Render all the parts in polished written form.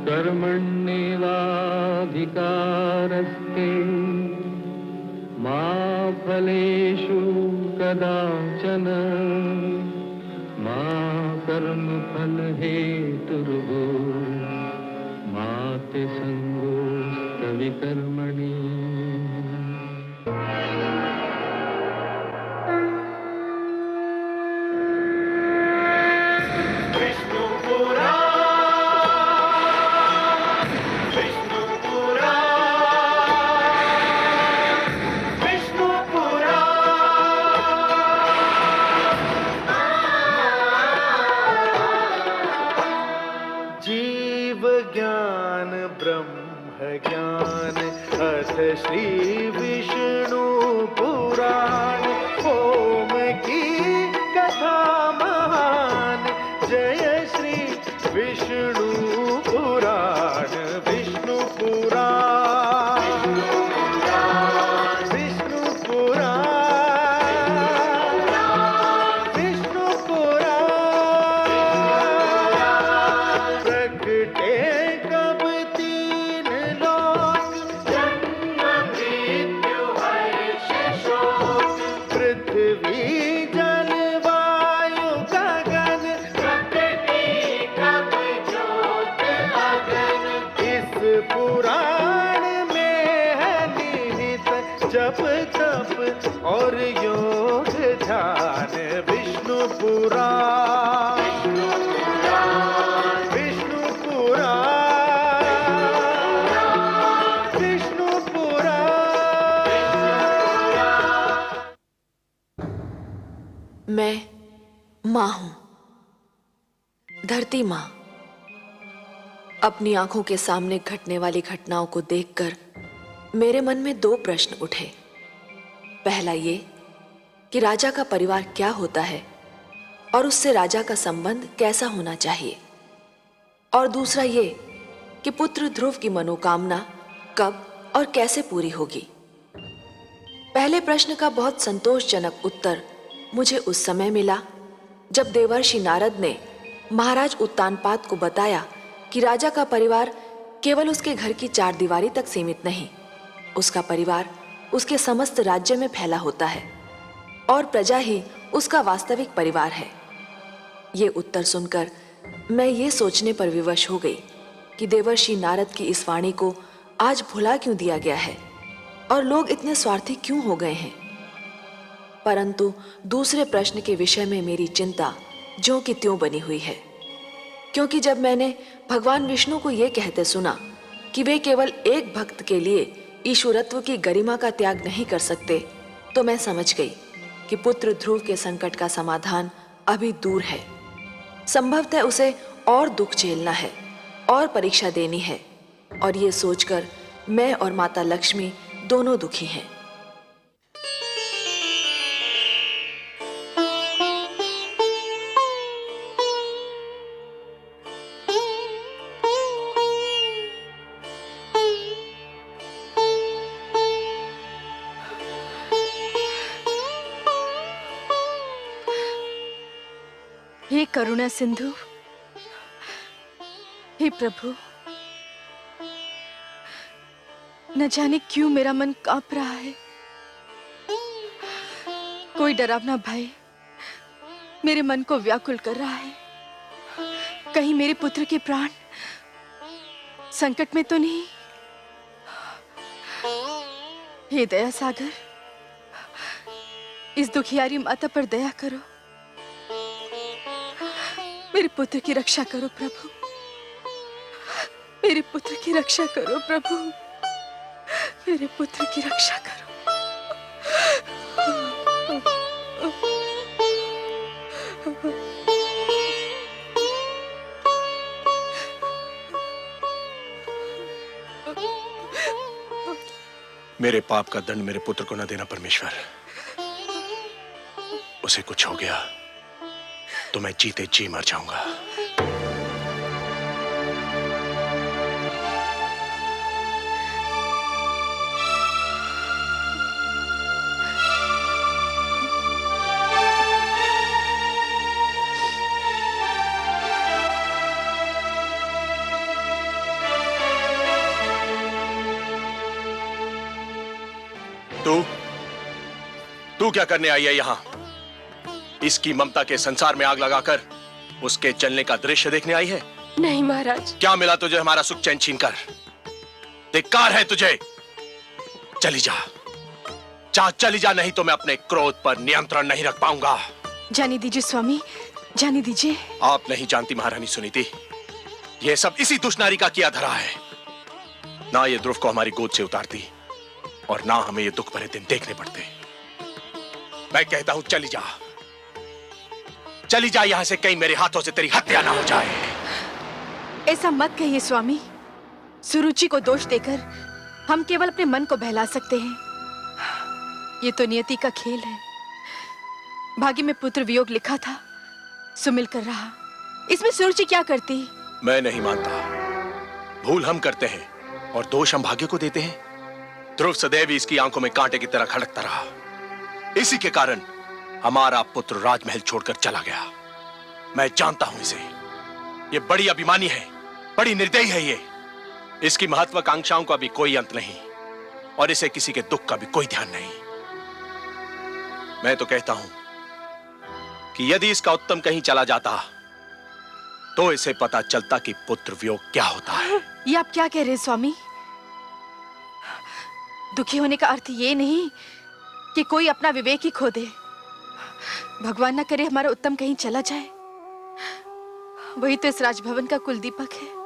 कर्मण्येवाधिकारस्ते मा फलेषु कदाचन मा कर्मफलहेतुर्भूः मा ते संगोऽस्त्वविकर्मणि। श्री विष्णु पुराण ओम की कथा महान। जय श्री विष्णु पुराण विष्णु पुराण विष्णु पुराण विष्णु पुराण। प्रगटे कब तीन लोक पृथ्वी जल वायु गगन ज्योत अगन। इस पुराण में है निहित जप तप और योग ध्यान। विष्णु पुराण विष्णु पुराण विष्णु पुराण। मैं माँ हूं, धरती माँ। अपनी आंखों के सामने घटने वाली घटनाओं को देखकर मेरे मन में दो प्रश्न उठे। पहला ये कि राजा का परिवार क्या होता है और उससे राजा का संबंध कैसा होना चाहिए, और दूसरा ये कि पुत्र ध्रुव की मनोकामना कब और कैसे पूरी होगी। पहले प्रश्न का बहुत संतोषजनक उत्तर मुझे उस समय मिला जब देवर्षि नारद ने महाराज उत्तानपाद को बताया कि राजा का परिवार केवल उसके घर की चार दीवारी तक सीमित नहीं, उसका परिवार उसके समस्त राज्य में फैला होता है और प्रजा ही उसका वास्तविक परिवार है। ये उत्तर सुनकर मैं ये सोचने पर विवश हो गई कि देवर्षि नारद की इस वाणी को आज भुला क्यों दिया गया है और लोग इतने स्वार्थी क्यों हो गए हैं। परंतु दूसरे प्रश्न के विषय में मेरी चिंता ज्यों की त्यों बनी हुई है, क्योंकि जब मैंने भगवान विष्णु को यह कहते सुना कि वे केवल एक भक्त के लिए ईश्वरत्व की गरिमा का त्याग नहीं कर सकते, तो मैं समझ गई कि पुत्र ध्रुव के संकट का समाधान अभी दूर है। संभवतः उसे और दुख झेलना है और परीक्षा देनी है, और ये सोचकर मैं और माता लक्ष्मी दोनों दुखी हैं। हे करुणा सिंधु, हे प्रभु, न जाने क्यों मेरा मन कांप रहा है। कोई डरावना भय मेरे मन को व्याकुल कर रहा है। कहीं मेरे पुत्र के प्राण संकट में तो नहीं। हे दया सागर, इस दुखियारी माता पर दया करो। मेरे पुत्र की रक्षा करो प्रभु, मेरे पुत्र की रक्षा करो प्रभु, मेरे पुत्र की रक्षा करो। मेरे पाप का दंड मेरे पुत्र को न देना परमेश्वर। उसे कुछ हो गया तो मैं जीते जी मर जाऊंगा। तू क्या करने आई है यहाँ? इसकी ममता के संसार में आग लगाकर उसके चलने का दृश्य देखने आई है? नहीं महाराज। क्या मिला तुझे हमारा सुख चैन छीन कर? धिक्कार है तुझे। चली जा, चली जा, नहीं तो मैं अपने क्रोध पर नियंत्रण नहीं रख पाऊंगा। जाने दीजिए स्वामी, जाने दीजिए। आप नहीं जानती महारानी सुनीति, यह सब इसी दुष्नारी का किया धरा है। ना ये ध्रुव को हमारी गोद से उतारती और ना हमें ये दुख भरे दिन देखने पड़ते। मैं कहता हूं चली जा, चली जा यहां से, कहीं मेरे हाथों से तेरी हत्या ना हो जाए। ऐसा मत कहिए स्वामी। सुरुचि को दोष देकर हम केवल अपने मन को बहला सकते हैं। ये तो नियति का खेल है। भाग्य में पुत्र वियोग लिखा था, सो मिलकर रहा। इसमें सुरुचि क्या करती? मैं नहीं मानता। भूल हम करते हैं और दोष हम भाग्य को देते हैं। ध्रुव सदैव इसकी आंखों में कांटे की तरह खड़कता रहा। इसी के कारण हमारा पुत्र राजमहल छोड़कर चला गया। मैं जानता हूं इसे। ये बड़ी अभिमानी है, बड़ी निर्दयी है ये। इसकी महत्वाकांक्षाओं का भी कोई अंत नहीं और इसे किसी के दुख का भी कोई ध्यान नहीं। मैं तो कहता हूं कि यदि इसका उत्तम कहीं चला जाता तो इसे पता चलता कि पुत्र वियोग क्या होता है। ये आप क्या कह रहे हैं स्वामी? दुखी होने का अर्थ ये नहीं कि कोई अपना विवेक ही खो दे। भगवान न करे हमारा उत्तम कहीं चला जाए। वही तो इस राजभवन का कुलदीपक है।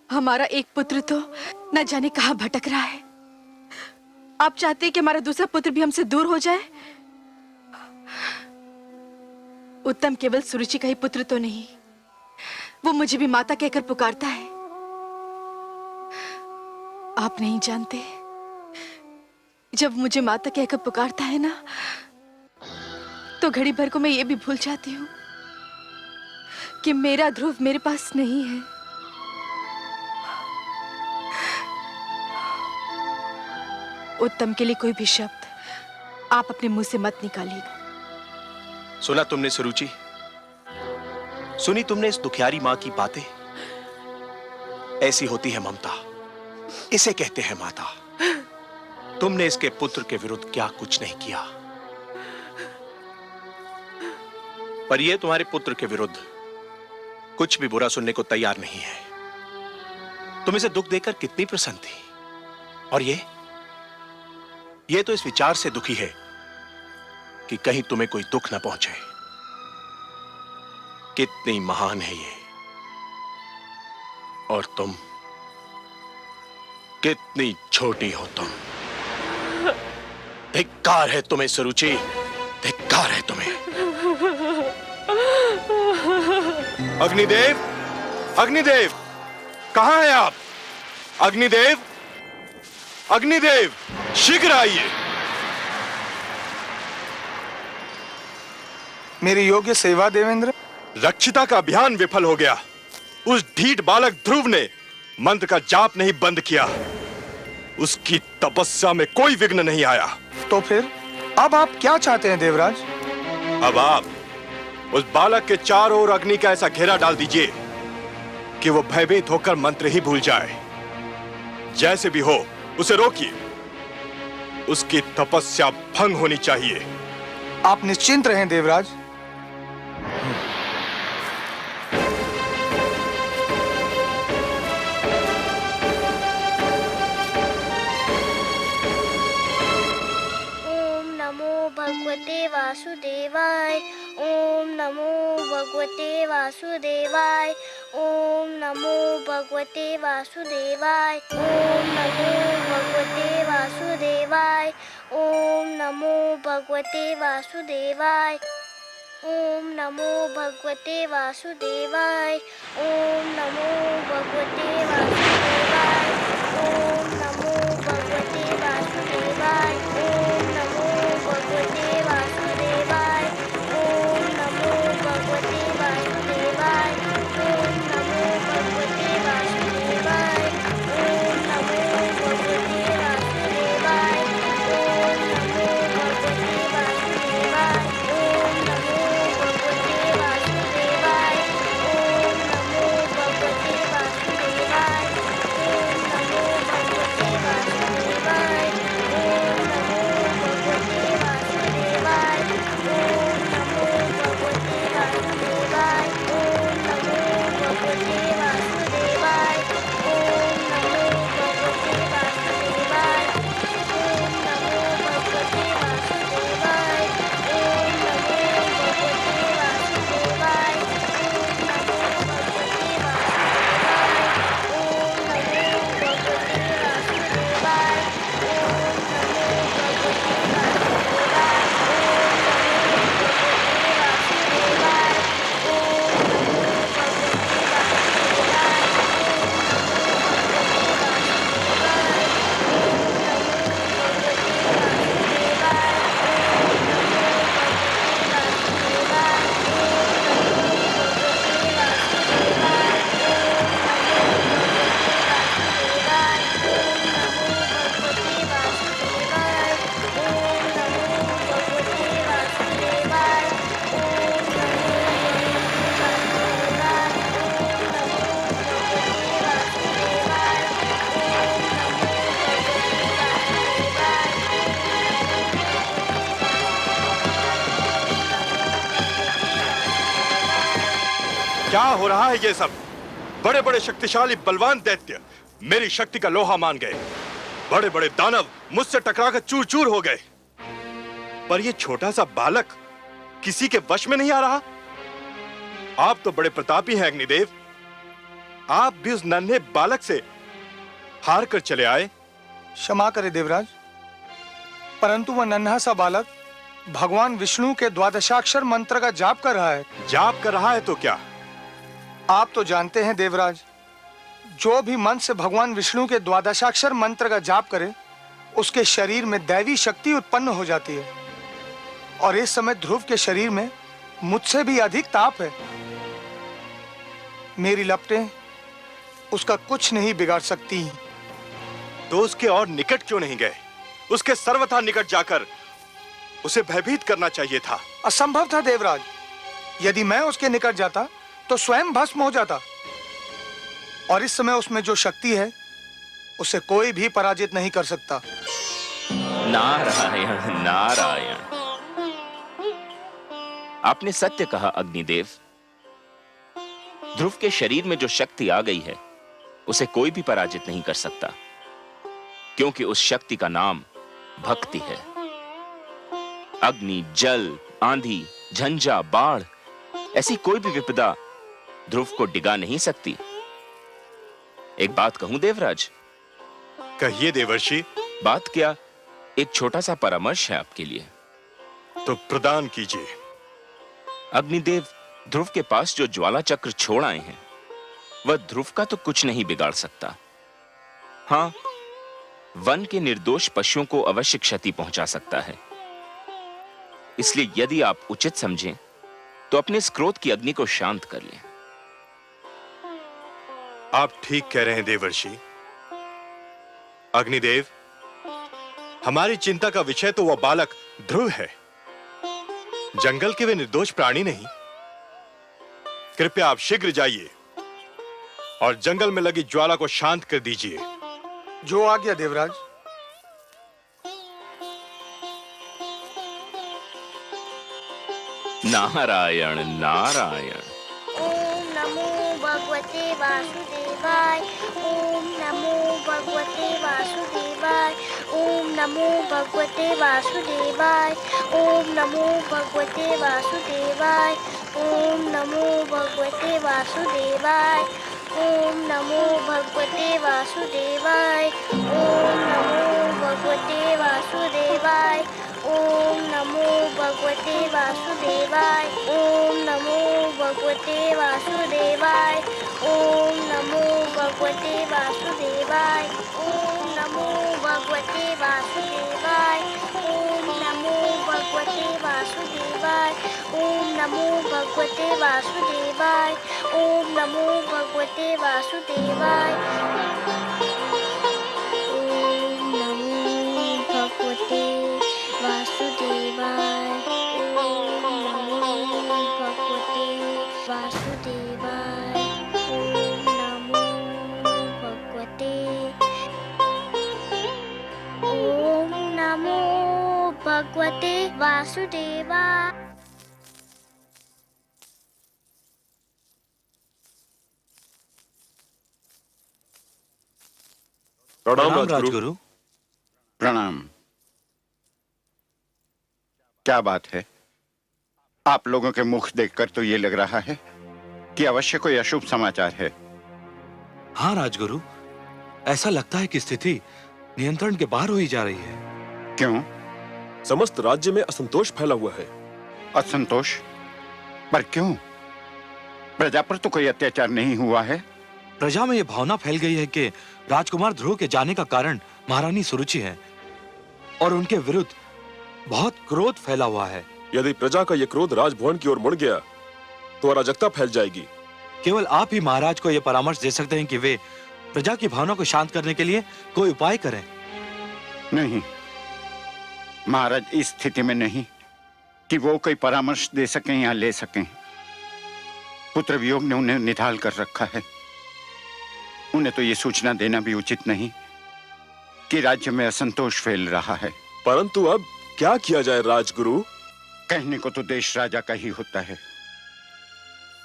हमारा एक पुत्र तो न जाने कहां भटक रहा है। आप चाहते हैं कि हमारा दूसरा पुत्र भी हमसे दूर हो जाए? उत्तम केवल सुरुचि का ही पुत्र तो नहीं, वो मुझे भी माता कहकर पुकारता है। आप नहीं जानते, जब मुझे माता कहकर पुकारता है ना, तो घड़ी भर को मैं ये भी भूल जाती हूँ कि मेरा ध्रुव मेरे पास नहीं है। उत्तम के लिए कोई भी शब्द आप अपने मुंह से मत निकालिएगा। सुना तुमने सुरुचि? सुनी तुमने इस दुखियारी मां की बातें? ऐसी होती है ममता, इसे कहते हैं माता। तुमने इसके पुत्र के विरुद्ध क्या कुछ नहीं किया, पर यह तुम्हारे पुत्र के विरुद्ध कुछ भी बुरा सुनने को तैयार नहीं है। तुम इसे दुख देकर कितनी प्रसन्न थी, और ये तो इस विचार से दुखी है कि कहीं तुम्हें कोई दुख ना पहुंचे। कितनी महान है ये, और तुम कितनी छोटी हो तुम। धिक्कार है तुम्हें सुरुचि, धिक्कार है तुम्हें। अग्निदेव, अग्निदेव, कहां हैं आप? अग्निदेव, अग्निदेव, शीघ्र आइए। मेरी योग्य सेवा देवेंद्र। रक्षिता का अभियान विफल हो गया। उस ढीठ बालक ध्रुव ने मंत्र का जाप नहीं बंद किया। उसकी तपस्या में कोई विघ्न नहीं आया। तो फिर अब आप क्या चाहते हैं देवराज? अब आप उस बालक के चारों ओर अग्नि का ऐसा घेरा डाल दीजिए कि वो भयभीत होकर मंत्र ही भूल जाए। जैसे भी हो उसे रोकिए। उसकी तपस्या भंग होनी चाहिए। आप निश्चिंत रहें देवराज। ओम नमो भगवते वासुदेवाय। ओम नमो भगवते वासुदेवाय। ओम नमो भगवते वासुदेवाय। ओम नमो भगवते वासुदेवाय। ओम नमो भगवते वासुदेवाय। ओम नमो भगवते वासुदेवाय। ओम नमो भगवते वासुदेवाय। ओम नमो भगवते वासुदेवाय। ओम नमो भगवते वासुदेवाय। ओम नमो भगवते वासुदेवाय। ओम नमो भगवते वासुदेवाय। ओम नमो भगवते वासुदेवाय। ओम नमो भगवते वासुदेवाय। ओम नमो भगवते वासुदेवाय। ओम नमो भगवते वासुदेवाय। ओम नमो भगवते वासुदेवाय। ओम नमो क्या हो रहा है ये सब? बड़े बड़े शक्तिशाली बलवान दैत्य मेरी शक्ति का लोहा मान गए। बड़े बड़े दानव मुझसे टकराकर चूर चूर हो गए। पर ये छोटा सा बालक किसी के वश में नहीं आ रहा। आप तो बड़े प्रतापी हैं अग्निदेव। आप भी उस नन्हे बालक से हार कर चले आए। क्षमा करें देवराज, परंतु वह नन्हा सा बालक भगवान विष्णु के द्वादशाक्षर मंत्र का जाप कर रहा है। जाप कर रहा है तो क्या? आप तो जानते हैं देवराज, जो भी मन से भगवान विष्णु के द्वादशाक्षर मंत्र का जाप करे उसके शरीर में दैवी शक्ति उत्पन्न हो जाती है। और इस समय ध्रुव के शरीर में मुझसे भी अधिक ताप है। मेरी लपटें उसका कुछ नहीं बिगाड़ सकती। तो उसके और निकट क्यों नहीं गए? उसके सर्वथा निकट जाकर उसे भयभीत करना चाहिए था। असंभव था देवराज। यदि मैं उसके निकट जाता तो स्वयं भस्म हो जाता। और इस समय उसमें जो शक्ति है उसे कोई भी पराजित नहीं कर सकता। नारायण नारायण, आपने सत्य कहा अग्निदेव। ध्रुव के शरीर में जो शक्ति आ गई है उसे कोई भी पराजित नहीं कर सकता, क्योंकि उस शक्ति का नाम भक्ति है। अग्नि, जल, आंधी, झंझा, बाढ़, ऐसी कोई भी विपदा ध्रुव को डिगा नहीं सकती। एक बात कहूं देवराज? कहिए देवर्षि। बात क्या, एक छोटा सा परामर्श है आपके लिए। तो प्रदान कीजिए। अग्निदेव, ध्रुव के पास जो ज्वाला चक्र छोड़ आए हैं वह ध्रुव का तो कुछ नहीं बिगाड़ सकता। हां, वन के निर्दोष पशुओं को अवश्य क्षति पहुंचा सकता है। इसलिए यदि आप उचित समझें तो अपने इस क्रोध की अग्नि को शांत कर लें। आप ठीक कह रहे हैं देवर्षि। अग्निदेव, हमारी चिंता का विषय तो वह बालक ध्रुव है, जंगल के वे निर्दोष प्राणी नहीं। कृपया आप शीघ्र जाइए और जंगल में लगी ज्वाला को शांत कर दीजिए। जो आज्ञा देवराज। नारायण नारायण। ओम नमो भगवते वासुदेवाय। ओम नमो भगवते वासुदेवाय। ओम नमो भगवते वासुदेवाय। ओम नमो भगवते वासुदेवाय। ओम नमो भगवते वासुदेवाय। ओम नमो भगवते वासुदेवाय। ओम नमो भगवते वासुदेवाय। ओम नमो भगवते वासुदेवाय। ओम नमो भगवते वासुदेवाय। ओम नमो भगवते वासुदेवाय। ओम नमो भगवते वासुदेवाय। ओम नमो भगवते वासुदेवाय। ओम नमो भगवते वासुदेवाय। ओम नमो भगवते वासुदेवाय। ओम नमो भगवते वासुदेवाय। ओम नमो भगवते वासुदेवाय। ओम नमो भगवते। ओम नमो भगवते वासुदेवाय। प्रणाम राजगुरु। प्रणाम। क्या बात है? आप लोगों के मुख देखकर तो ये लग रहा है कि अवश्य कोई अशुभ समाचार है। हाँ राजगुरु, ऐसा लगता है कि स्थिति नियंत्रण के बाहर हुई जा रही है। क्यों? समस्त राज्य में असंतोष फैला हुआ है। असंतोष? पर क्यों? प्रजा पर तो कोई अत्याचार नहीं हुआ है। प्रजा में यह भावना फैल गई है कि राजकुमार ध्रुव के जाने का कारण महारानी सुरुचि है और उनके विरुद्ध बहुत क्रोध फैला हुआ है। यदि प्रजा का यह क्रोध राजभवन की ओर मुड़ गया तो अराजकता फैल जाएगी। केवल आप ही महाराज को यह परामर्श दे सकते हैं कि वे प्रजा की भावना को शांत करने के लिए कोई उपाय करें। नहीं, महाराज इस स्थिति में नहीं कि वो कोई परामर्श दे सकें या ले सकें। पुत्र वियोग ने उन्हें निढाल कर रखा है। उन्हें तो ये सूचना देना भी उचित नहीं कि राज्य में असंतोष फैल रहा है। परंतु अब क्या किया जाए राजगुरु? कहने को तो देश राजा का ही होता है,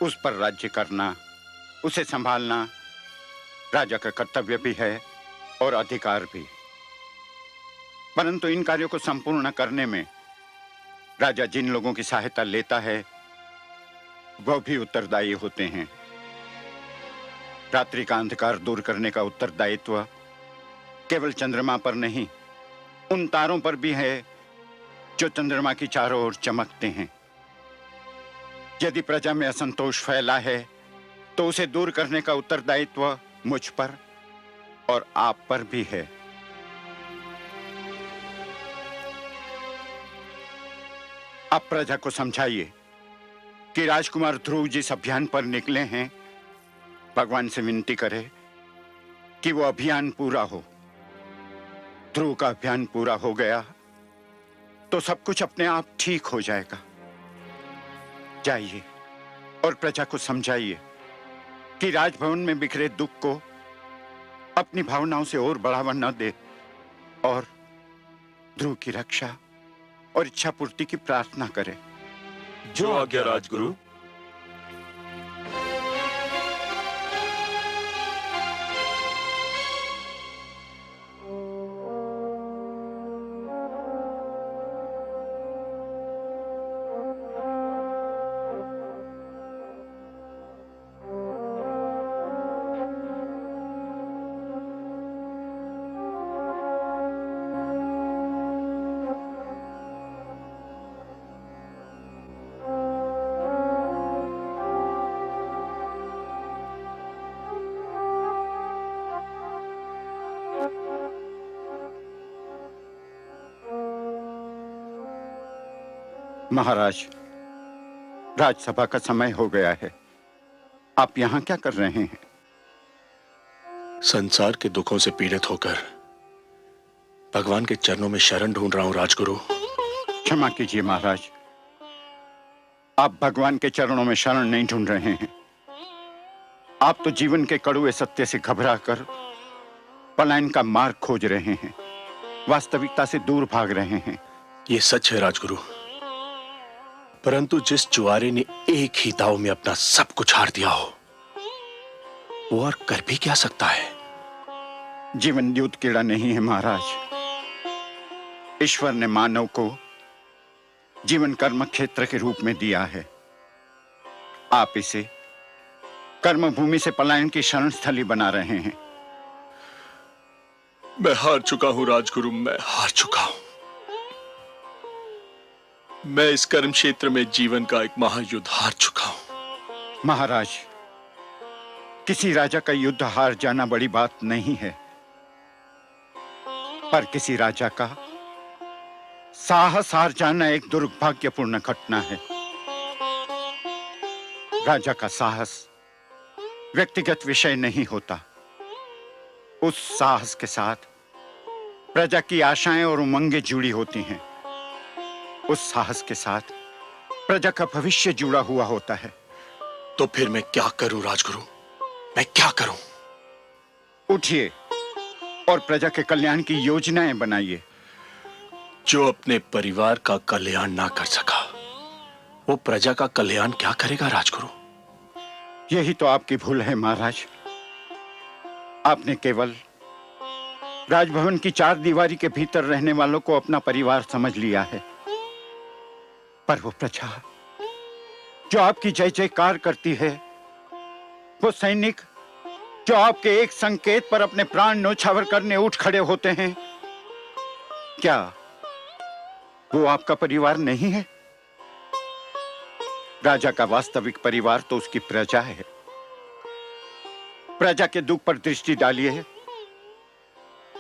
उस पर राज्य करना, उसे संभालना राजा का कर्तव्य भी है और अधिकार भी। परंतु इन कार्यों को संपूर्ण करने में राजा जिन लोगों की सहायता लेता है वह भी उत्तरदायी होते हैं। रात्रि का अंधकार दूर करने का उत्तरदायित्व केवल चंद्रमा पर नहीं, उन तारों पर भी है जो चंद्रमा की चारों ओर चमकते हैं। यदि प्रजा में असंतोष फैला है तो उसे दूर करने का उत्तरदायित्व मुझ पर और आप पर भी है। अब प्रजा को समझाइए कि राजकुमार ध्रुव जिस अभियान पर निकले हैं, भगवान से विनती करे कि वो अभियान पूरा हो। ध्रुव का अभियान पूरा हो गया तो सब कुछ अपने आप ठीक हो जाएगा। जाइए और प्रजा को समझाइए कि राजभवन में बिखरे दुख को अपनी भावनाओं से और बढ़ावा न दे और ध्रुव की रक्षा और इच्छा पूर्ति की प्रार्थना करे। जो आज्ञा राजगुरु। महाराज, राजसभा का समय हो गया है। आप यहाँ क्या कर रहे हैं? संसार के दुखों से पीड़ित होकर भगवान के चरणों में शरण ढूंढ रहा हूं राजगुरु। क्षमा कीजिए महाराज, आप भगवान के चरणों में शरण नहीं ढूंढ रहे हैं। आप तो जीवन के कड़वे सत्य से घबराकर पलायन का मार्ग खोज रहे हैं, वास्तविकता से दूर भाग रहे हैं। ये सच है राजगुरु, परंतु जिस जुआरे ने एक ही दांव में अपना सब कुछ हार दिया हो, वो और कर भी क्या सकता है? जीवन युद्ध कीड़ा नहीं है महाराज। ईश्वर ने मानव को जीवन कर्म क्षेत्र के रूप में दिया है। आप इसे कर्म भूमि से पलायन की शरण स्थली बना रहे हैं। मैं हार चुका हूं राजगुरु, मैं हार चुका हूं। मैं इस कर्म क्षेत्र में जीवन का एक महायुद्ध हार चुका हूं। महाराज, किसी राजा का युद्ध हार जाना बड़ी बात नहीं है, पर किसी राजा का साहस हार जाना एक दुर्भाग्यपूर्ण घटना है। राजा का साहस व्यक्तिगत विषय नहीं होता। उस साहस के साथ प्रजा की आशाएं और उमंगें जुड़ी होती हैं। उस साहस के साथ प्रजा का भविष्य जुड़ा हुआ होता है। तो फिर मैं क्या करूं राजगुरु, मैं क्या करूं? उठिए और प्रजा के कल्याण की योजनाएं बनाइए। जो अपने परिवार का कल्याण ना कर सका, वो प्रजा का कल्याण क्या करेगा राजगुरु? यही तो आपकी भूल है महाराज। आपने केवल राजभवन की चार दीवारी के भीतर रहने वालों को अपना परिवार समझ लिया है, पर वो प्रजा जो आपकी जय जयकार करती है, वो सैनिक जो आपके एक संकेत पर अपने प्राण न्योछावर करने उठ खड़े होते हैं, क्या वो आपका परिवार नहीं है? राजा का वास्तविक परिवार तो उसकी प्रजा है। प्रजा के दुख पर दृष्टि डालिए,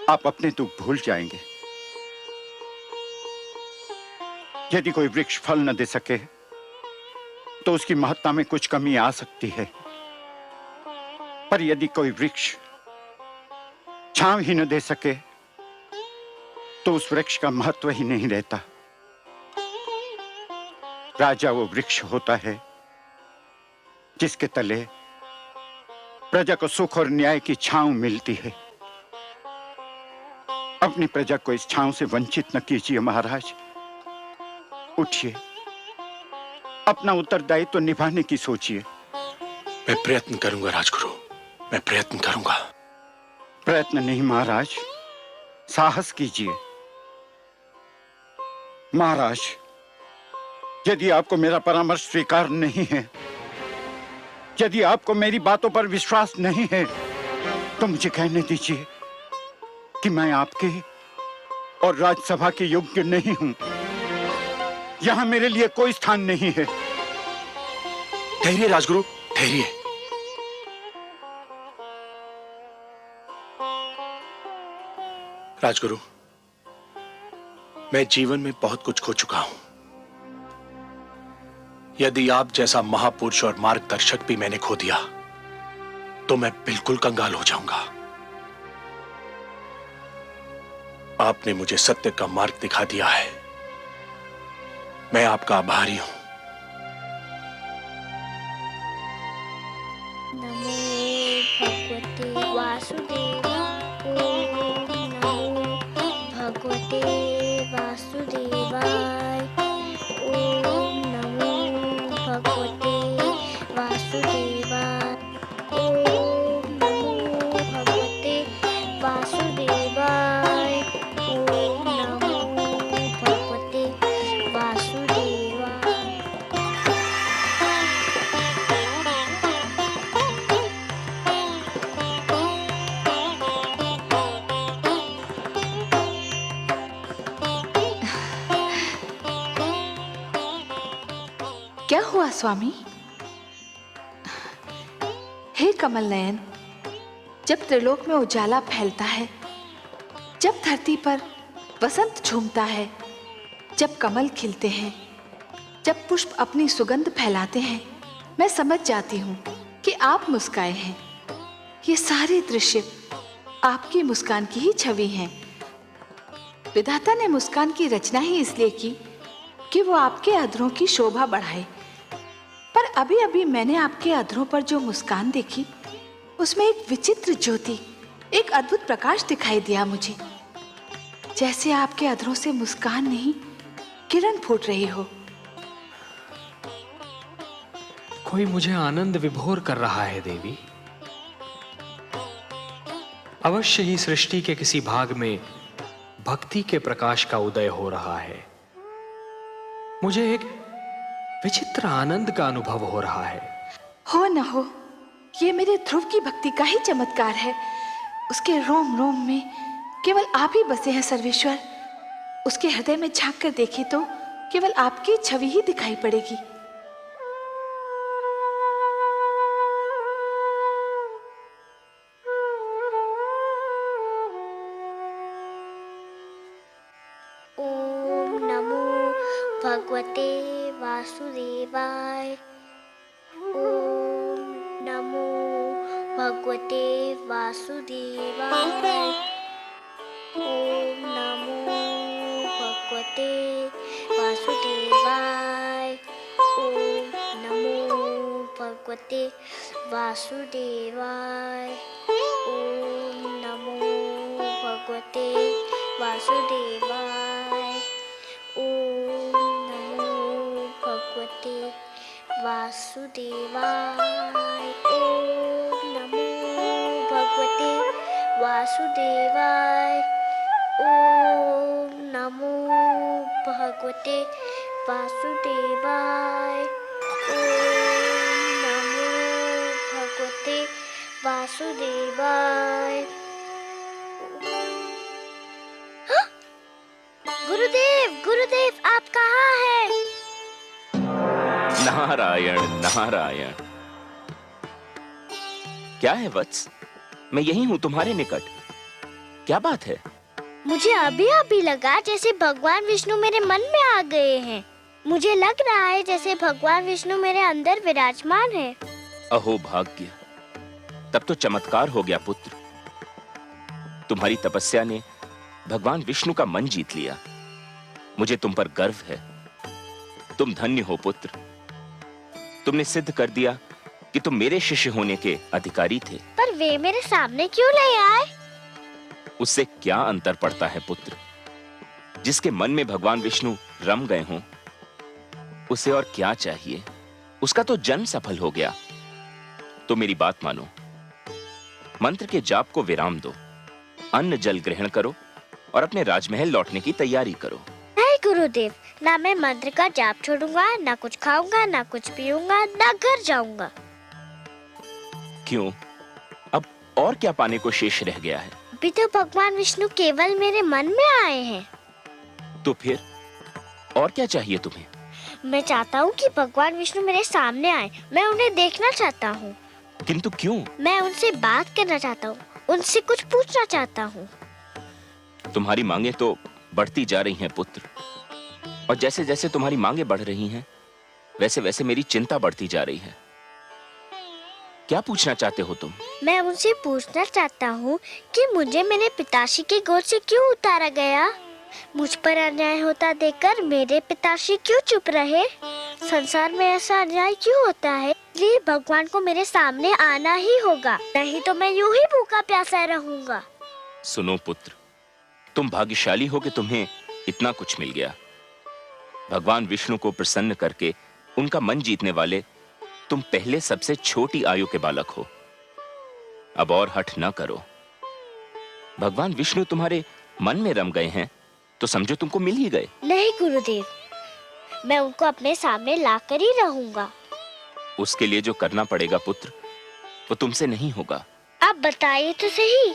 आप अपने दुख भूल जाएंगे। यदि कोई वृक्ष फल न दे सके तो उसकी महत्ता में कुछ कमी आ सकती है, पर यदि कोई वृक्ष छांव ही न दे सके तो उस वृक्ष का महत्व ही नहीं रहता। राजा वो वृक्ष होता है जिसके तले प्रजा को सुख और न्याय की छांव मिलती है। अपनी प्रजा को इस छांव से वंचित न कीजिए महाराज। उठिए, अपना उत्तरदायित्व निभाने की सोचिए। मैं प्रयत्न करूंगा राजगुरु, मैं प्रयत्न करूंगा। प्रयत्न नहीं महाराज, साहस कीजिए। महाराज, यदि आपको मेरा परामर्श स्वीकार नहीं है, यदि आपको मेरी बातों पर विश्वास नहीं है, तो मुझे कहने दीजिए कि मैं आपके और राज्यसभा के योग्य नहीं हूं। यहां मेरे लिए कोई स्थान नहीं है। ठहरिए राजगुरु, ठहरिए। राजगुरु, मैं जीवन में बहुत कुछ खो चुका हूं। यदि आप जैसा महापुरुष और मार्गदर्शक भी मैंने खो दिया, तो मैं बिल्कुल कंगाल हो जाऊंगा। आपने मुझे सत्य का मार्ग दिखा दिया है, मैं आपका आभारी हूं। नमो भगवते वासुदेवाय। ओम नमो भगवते वासुदेवाय। ओम नमो भगवते वासुदेवाय। ओम नमो भगवते वासुदेवाय। ओम नमो भगवते वासुदेवाय। क्या हुआ स्वामी? हे कमल नयन, जब त्रिलोक में उजाला फैलता है, जब धरती पर वसंत झूमता है, जब कमल खिलते हैं, जब पुष्प अपनी सुगंध फैलाते हैं, मैं समझ जाती हूँ कि आप मुस्काए हैं। ये सारे दृश्य आपकी मुस्कान की ही छवि हैं। विधाता ने मुस्कान की रचना ही इसलिए की कि वो आपके अधरों की शोभा बढ़ाए। पर अभी अभी मैंने आपके अधरों पर जो मुस्कान देखी, उसमें एक विचित्र ज्योति, एक अद्भुत प्रकाश दिखाई दिया मुझे। जैसे आपके अधरों से मुस्कान नहीं, किरण फूट रही हो। कोई मुझे आनंद विभोर कर रहा है देवी। अवश्य ही सृष्टि के किसी भाग में भक्ति के प्रकाश का उदय हो रहा है। मुझे एक विचित्र आनंद का अनुभव हो रहा है। हो न हो, ये मेरे ध्रुव की भक्ति का ही चमत्कार है। उसके रोम रोम में केवल आप ही बसे हैं सर्वेश्वर। उसके हृदय में झांक कर देखे तो केवल आपकी छवि ही दिखाई पड़ेगी। ओम नमो भगवते वासुदेवाय। ओम नमो भगवते वासुदेवाय। ओम नमो भगवते वासुदेवाय। ओम नमो भगवते वासुदेवाय। ओम नमो भगवते वासुदेवाय। ओम नमो भगवते वासुदेवाय। ओम नमो भगवते वासुदेवाय। ओम नमो भगवते वासुदेवाय। ओम नमो भगवते वासुदेवाय। गुरुदेव, गुरुदेव, आप कहाँ हैं? नारायण नारायण। क्या है वत्स? मैं यही हूँ तुम्हारे निकट। क्या बात है? मुझे अभी अभी लगा जैसे भगवान विष्णु मेरे मन में आ गए हैं। मुझे लग रहा है जैसे भगवान विष्णु मेरे अंदर विराजमान है। अहो भाग्य, तब तो चमत्कार हो गया पुत्र। तुम्हारी तपस्या ने भगवान विष्णु का मन जीत लिया। मुझे तुम पर गर्व है। तुम धन्य हो पुत्र। तुमने सिद्ध कर दिया कि तुम मेरे शिष्य होने के अधिकारी थे। पर वे मेरे सामने क्यों नहीं आए? उससे क्या अंतर पड़ता है पुत्र? जिसके मन में भगवान विष्णु रम गए हों, उसे और क्या चाहिए? उसका तो जन्म सफल हो गया। तो मेरी बात मानो, मंत्र के जाप को विराम दो, अन्न जल ग्रहण करो और अपने राजमहल लौटने की तैयारी करो। नहीं गुरुदेव, ना मैं मंत्र का जाप छोड़ूंगा, ना कुछ खाऊंगा, ना कुछ पीऊंगा, ना घर जाऊंगा। क्यों? अब और क्या पाने को शेष रह गया है? अभी तो भगवान विष्णु केवल मेरे मन में आए हैं। तो फिर और क्या चाहिए तुम्हें? मैं चाहता हूँ कि भगवान विष्णु मेरे सामने आए, मैं उन्हें देखना चाहता हूँ। किंतु क्यों? मैं उनसे बात करना चाहता हूँ, उनसे कुछ पूछना चाहता हूँ। तुम्हारी मांगे तो बढ़ती जा रही हैं पुत्र, और जैसे जैसे तुम्हारी मांगे बढ़ रही हैं, वैसे वैसे मेरी चिंता बढ़ती जा रही है। क्या पूछना चाहते हो तुम? मैं उनसे पूछना चाहता हूँ कि मुझे मेरे पिताश्री की गोद से क्यों उतारा गया? मुझ पर अन्याय होता देखकर मेरे पिताश्री क्यों चुप रहे? संसार में ऐसा अन्याय क्यों होता है? इसलिए भगवान को मेरे सामने आना ही होगा, नहीं तो मैं यूं ही भूखा प्यासा रहूंगा। सुनो पुत्र, तुम भाग्यशाली हो कि तुम्हें इतना कुछ मिल गया। भगवान विष्णु को प्रसन्न करके उनका मन जीतने वाले तुम पहले सबसे छोटी आयु के बालक हो। अब और हठ न करो। भगवान विष्णु तुम्हारे मन में रम गए हैं तो समझो तुमको मिल ही गए। नहीं गुरुदेव, मैं उनको अपने सामने लाकर ही रहूंगा। उसके लिए जो करना पड़ेगा पुत्र, वो तुमसे नहीं होगा। आप बताइए तो सही,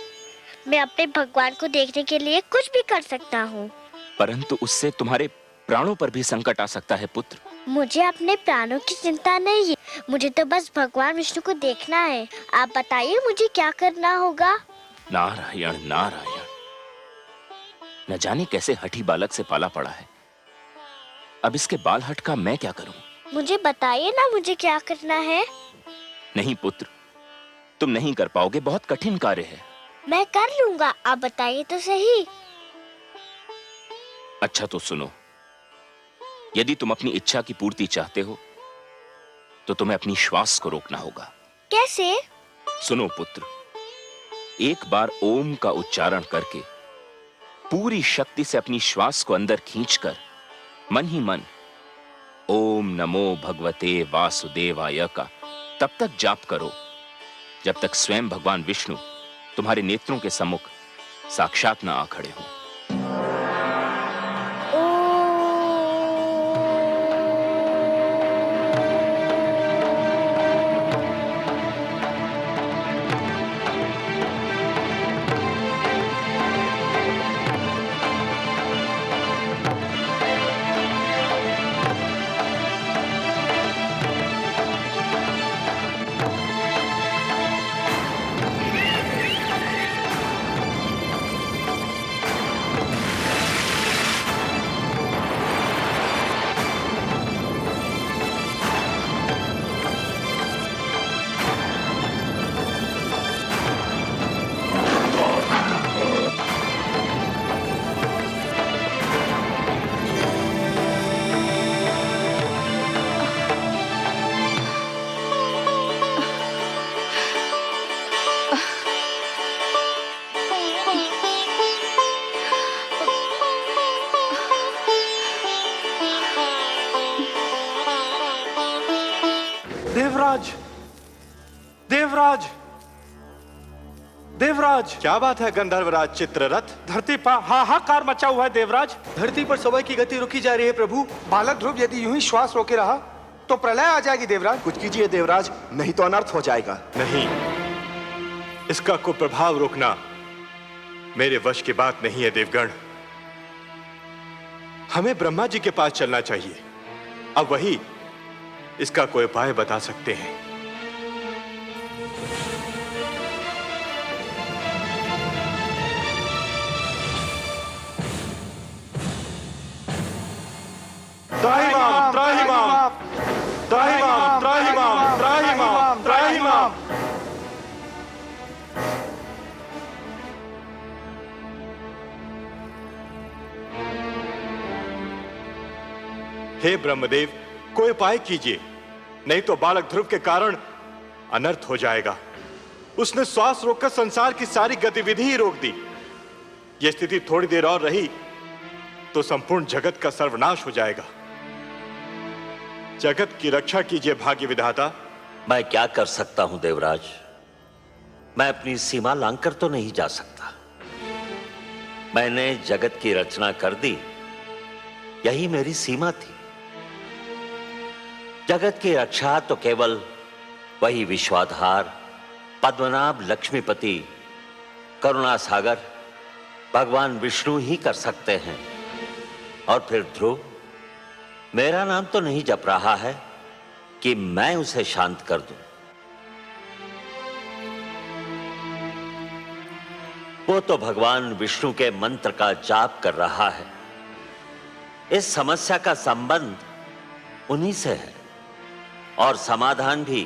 मैं अपने भगवान को देखने के लिए कुछ भी कर सकता हूँ। परंतु उससे तुम्हारे प्राणों पर भी संकट आ सकता है पुत्र। मुझे अपने प्राणों की चिंता नहीं है, मुझे तो बस भगवान विष्णु को देखना है। आप बताइए मुझे क्या करना होगा? नारायण नारायण, न जाने कैसे हठी बालक से पाला पड़ा है। अब इसके बाल हट का मैं क्या करूं? मुझे बताइए ना मुझे क्या करना है। नहीं पुत्र, तुम नहीं कर पाओगे, बहुत कठिन कार्य है। मैं कर लूंगा, आप बताइए तो सही। अच्छा तो सुनो, यदि तुम अपनी इच्छा की पूर्ति चाहते हो तो तुम्हें अपनी श्वास को रोकना होगा। कैसे? सुनो पुत्र, एक बार ओम का उच्चारण करके पूरी शक्ति से अपनी श्वास को अंदर खींचकर मन ही मन ओम नमो भगवते वासुदेवाय का तब तक जाप करो जब तक स्वयं भगवान विष्णु तुम्हारे नेत्रों के सम्मुख साक्षात न आ खड़े हों। देवराज, देवराज, देवराज! क्या बात है गंधर्वराज चित्ररथ? धरती पर हाहाकार मचा हुआ है देवराज। धरती पर समय की गति रुकी जा रही है प्रभु। बालक ध्रुव यदि यूं ही श्वास रोके रहा तो प्रलय आ जाएगी देवराज। कुछ कीजिए देवराज, नहीं तो अनर्थ हो जाएगा। नहीं, इसका कुप्रभाव रोकना मेरे वश की बात नहीं है देवगण। हमें ब्रह्मा जी के पास चलना चाहिए, अब वही इसका कोई उपाय बता सकते हैं। त्राहिमाम, त्राहिमाम, त्राहिमाम, त्राहिमाम, त्राहिमाम, त्राहिमाम। हे ब्रह्मदेव, कोई उपाय कीजिए, नहीं तो बालक ध्रुव के कारण अनर्थ हो जाएगा। उसने श्वास रोककर संसार की सारी गतिविधि ही रोक दी। यह स्थिति थोड़ी देर और रही तो संपूर्ण जगत का सर्वनाश हो जाएगा। जगत की रक्षा कीजिए भाग्य विधाता, मैं क्या कर सकता हूं देवराज? मैं अपनी सीमा लांघकर तो नहीं जा सकता। मैंने जगत की रचना कर दी, यही मेरी सीमा थी। जगत की रक्षा तो केवल वही विश्वाधार, पद्मनाभ, लक्ष्मीपति, करुणा सागर भगवान विष्णु ही कर सकते हैं। और फिर ध्रुव मेरा नाम तो नहीं जप रहा है कि मैं उसे शांत कर दूं। वो तो भगवान विष्णु के मंत्र का जाप कर रहा है। इस समस्या का संबंध उन्हीं से है और समाधान भी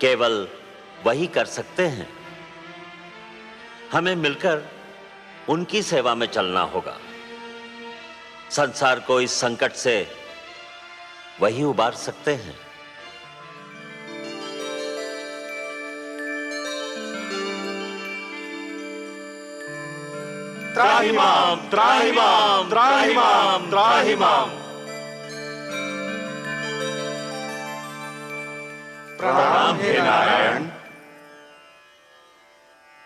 केवल वही कर सकते हैं। हमें मिलकर उनकी सेवा में चलना होगा। संसार को इस संकट से वही उबार सकते हैं। त्राहिमाम त्राहिमाम त्राहिमाम त्राहिमाम। प्रणाम हे नारायण,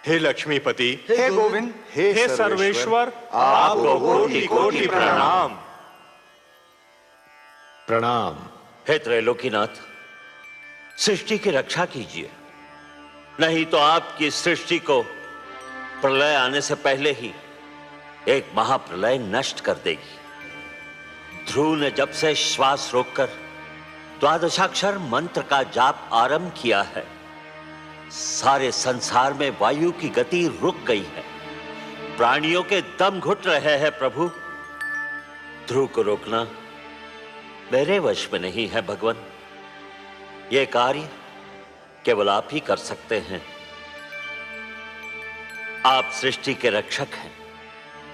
हे लक्ष्मीपति, हे गोविंद, हे सर्वेश्वर, आपको कोटि कोटि प्रणाम। प्रणाम। हे त्रैलोकीनाथ, सृष्टि की रक्षा कीजिए, नहीं तो आपकी सृष्टि को प्रलय आने से पहले ही एक महाप्रलय नष्ट कर देगी। ध्रुव ने जब से श्वास रोककर द्वादशाक्षर मंत्र का जाप आरंभ किया है, सारे संसार में वायु की गति रुक गई है। प्राणियों के दम घुट रहे हैं प्रभु। ध्रुव को रोकना मेरे वश में नहीं है भगवान। यह कार्य केवल आप ही कर सकते हैं। आप सृष्टि के रक्षक हैं,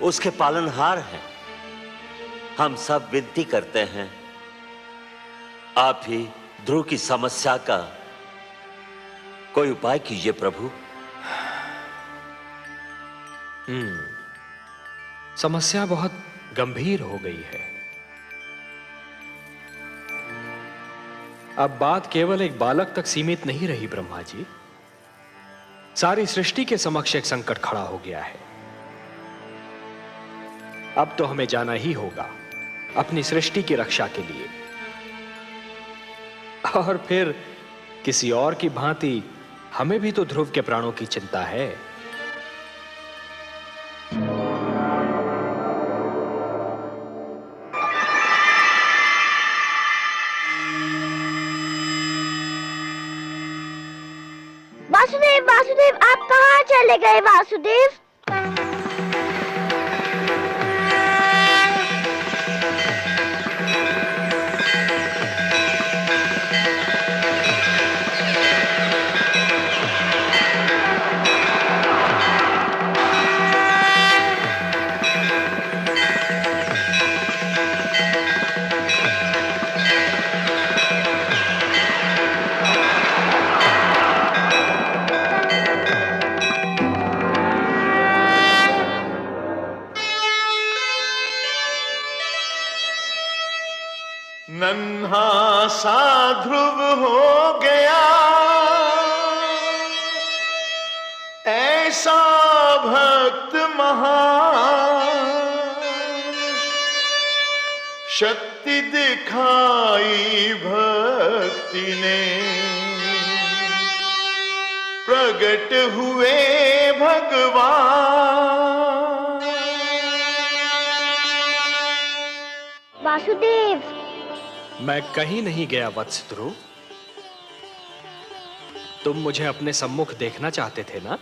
उसके पालनहार हैं। हम सब विनती करते हैं, आप ही ध्रुव की समस्या का कोई उपाय कीजिए प्रभु। समस्या बहुत गंभीर हो गई है। अब बात केवल एक बालक तक सीमित नहीं रही ब्रह्मा जी। सारी सृष्टि के समक्ष एक संकट खड़ा हो गया है। अब तो हमें जाना ही होगा अपनी सृष्टि की रक्षा के लिए, और फिर किसी और की भांति हमें भी तो ध्रुव के प्राणों की चिंता है। वासुदेव, वासुदेव, आप कहाँ चले गए वासुदेव? नन्हा सा ध्रुव हो गया, ऐसा भक्त महान, शक्ति दिखाई भक्ति ने, प्रगट हुए भगवान। वासुदेव, मैं कहीं नहीं गया वत्स ध्रुव। तुम मुझे अपने सम्मुख देखना चाहते थे ना?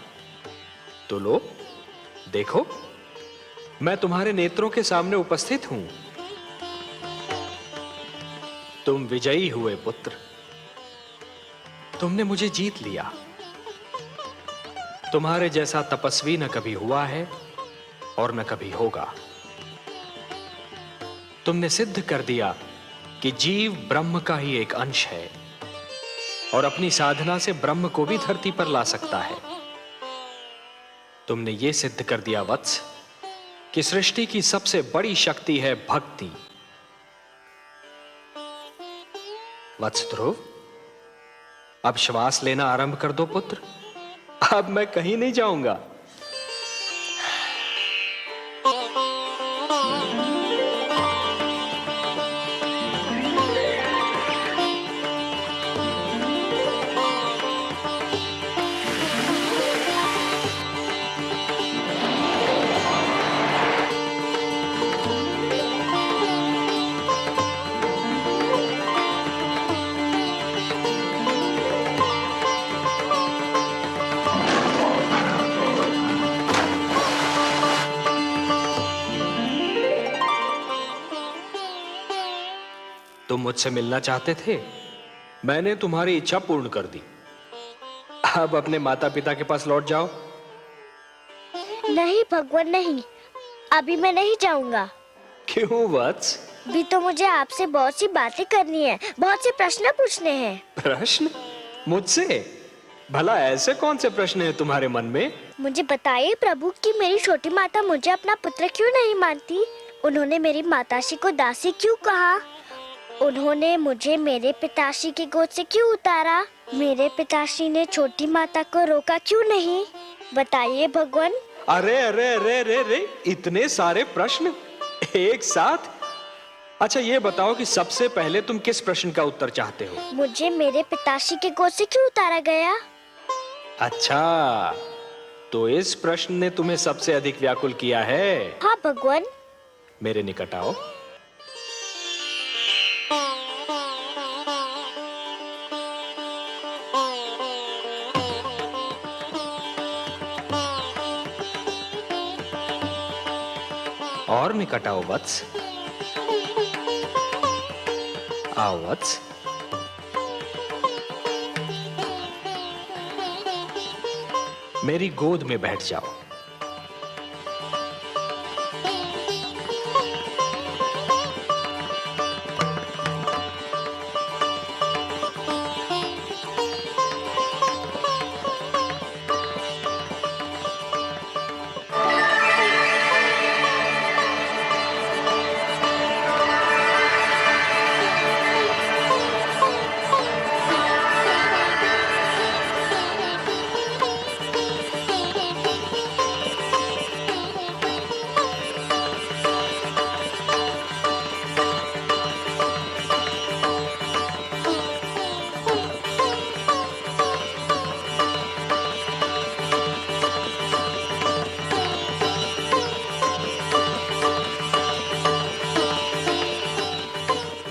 तो लो, देखो, मैं तुम्हारे नेत्रों के सामने उपस्थित हूं। तुम विजयी हुए पुत्र। तुमने मुझे जीत लिया। तुम्हारे जैसा तपस्वी न कभी हुआ है और न कभी होगा। तुमने सिद्ध कर दिया कि जीव ब्रह्म का ही एक अंश है और अपनी साधना से ब्रह्म को भी धरती पर ला सकता है। तुमने यह सिद्ध कर दिया वत्स कि सृष्टि की सबसे बड़ी शक्ति है भक्ति। वत्स ध्रुव, अब श्वास लेना आरंभ कर दो पुत्र। अब मैं कहीं नहीं जाऊंगा। तुम मुझसे मिलना चाहते थे, मैंने तुम्हारी इच्छा पूर्ण कर दी। अब अपने माता पिता के पास लौट जाओ। नहीं भगवान नहीं, अभी मैं नहीं जाऊंगा। क्यों वत्स? भी तो मुझे आपसे बहुत सी बातें करनी है, बहुत से प्रश्न पूछने हैं। प्रश्न? मुझसे? भला ऐसे कौन से प्रश्न हैं तुम्हारे मन में? मुझे बताइए प्रभु कि मेरी छोटी माता मुझे अपना पुत्र क्यों नहीं मानती? उन्होंने मेरी माताश्री को दासी क्यों कहा? उन्होंने मुझे मेरे पिताश्री की गोद से क्यों उतारा? मेरे पिताश्री ने छोटी माता को रोका क्यों नहीं? बताइए भगवान। अरे अरे अरे अरे अरे, इतने सारे प्रश्न एक साथ? अच्छा ये बताओ कि सबसे पहले तुम किस प्रश्न का उत्तर चाहते हो? मुझे मेरे पिताश्री की गोद से क्यों उतारा गया? अच्छा, तो इस प्रश्न ने तुम्हें सबसे अधिक व्याकुल किया है? हाँ भगवान। मेरे निकट आओ। और निकट आओ वत्स। आओ वत्स। मेरी गोद में बैठ जाओ।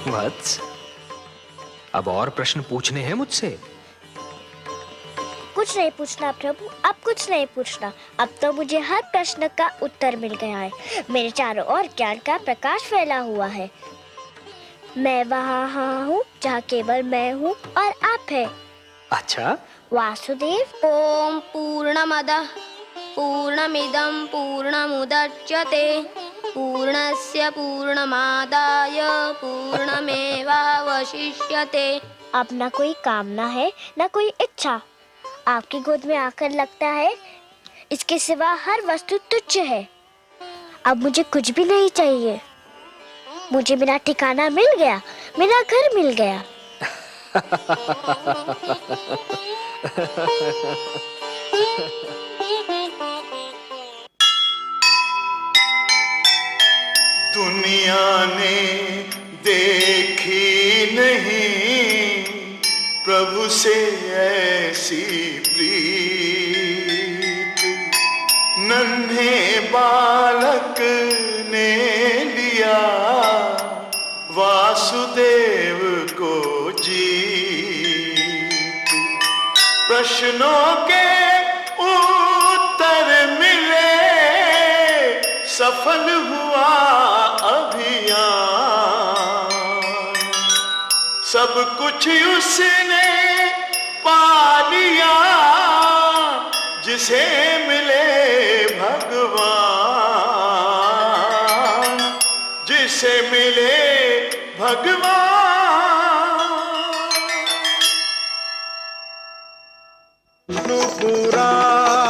वत्स, अब और प्रश्न पूछने हैं मुझसे? कुछ नहीं पूछना प्रभु, अब कुछ नहीं पूछना। अब तो मुझे हर प्रश्न का उत्तर मिल गया है। मेरे चारों ओर ज्ञान का प्रकाश फैला हुआ है। मैं वहाँ हूँ जहाँ केवल मैं हूँ और आप है। अच्छा वासुदेव। ओम पूर्णमदः पूर्णमिदं पूर्णमुदच्यते पूर्णस्य पूर्णमादाय पूर्णमेवावशिष्यते। अब ना कोई कामना है ना कोई इच्छा। आपकी गोद में आकर लगता है इसके सिवा हर वस्तु तुच्छ है। अब मुझे कुछ भी नहीं चाहिए। मुझे मेरा ठिकाना मिल गया, मेरा घर मिल गया। दुनिया ने देखी नहीं प्रभु से ऐसी प्रीत। नन्हे बालक ने लिया वासुदेव को जीत। प्रश्नों के उत्तर मिले, सफल हुआ अभियान। सब कुछ उसने पा लिया जिसे मिले भगवान, जिसे मिले भगवान। पुराण